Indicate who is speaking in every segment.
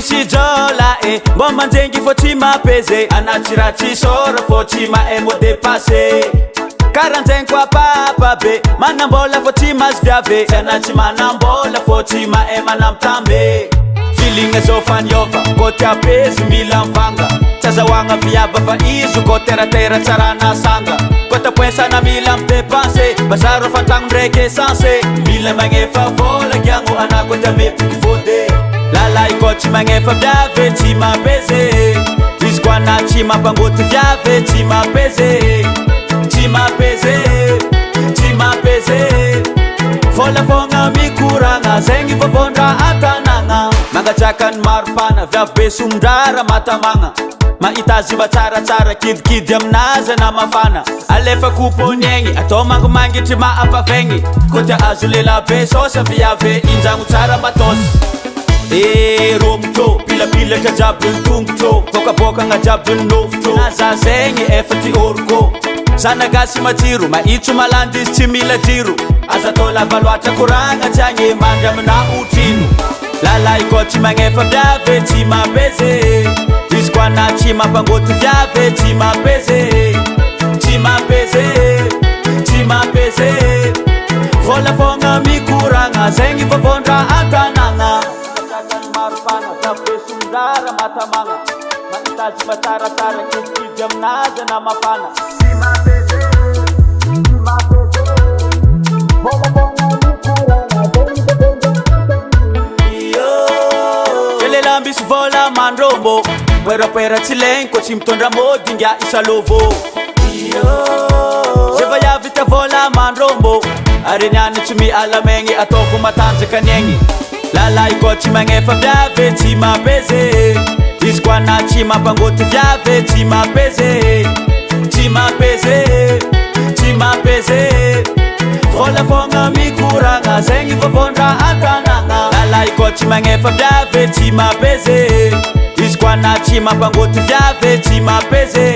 Speaker 1: misy jola e mbo manjengy fô tsy mapeze anaty raha tsy sôra fô tsy mahay mo dépassé karanjegny koa papa be manambola fô tsy mahazo viave tsy anaty manambola fô tsy mahay manambitambe filigna zao faniova kô ty apezy mila mivanga tsy azahoagna viava fa izo kô teratera tsara nasanga kô tapoensana mila midépensé bazaro fantragno ndraiky essence mila magnefa vola giagno anako ty amepiky fôde lalay kô tsy magnefa viave tsy mapeze izy koa na tsy mampangoty viave tsy mapeze tsy mapeze tsy mapeze vola fogna mikoragna zegny vovondra an-tanagna mangatrakany maropana viavy be somondrara matamagna mahita azy mba tsaratsara kidikidy aminazy na mafana alefa kuponiegny atao mangimangitry mahampavegny kô tia azo lela be sôsa viave injagno tsara matôsy romotro pilapilatra jiaby tongotro bôkabôkagna jiaby nofotro na za zegny efa ty oroko zanagasy matsiro maitso malandy izy tsy mila jiro aza atao lava loatra koragna tsy agny mandry amina otrino lalay kô tsy magnefa viave tsy mapeze izy koa na tsy mampangoty viave tsy mapeze tsy mapeze tsy mapeze vola fogna mikoragna zegny vovondra an-tanagna maropana viavy be somondrara matamagna mahita azy mba tsaratsara kidikidy aminazy na mafana tsy mapeze tsy mapeze vola fogna mikoragna zegny vovondra kelela misy vola mandrombo poerapoera tsy legny kô tsy mitondra mody ngia isalovo zeva yavy ty vola mandrombo ary niany tsy mialamegny ataoko matanjaka niegny lalay kô tsy magnefa viave tsy mapeze izy koa na tsy mampangoty viave tsy mapeze tsy mapeze tsy mapeze vola fogna mikoragna zegny vovondra an-tanagna lalay kô tsy magnefa viave tsy mapeze izy koa na tsy mampangoty viave tsy mapeze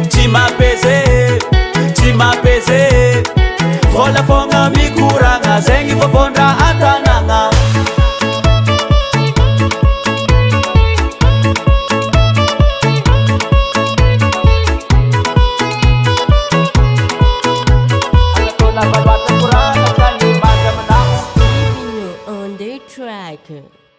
Speaker 1: tsy mapeze tsy mapeze vola fogna mikoragna zegny vovondra an-tanagna
Speaker 2: On the track.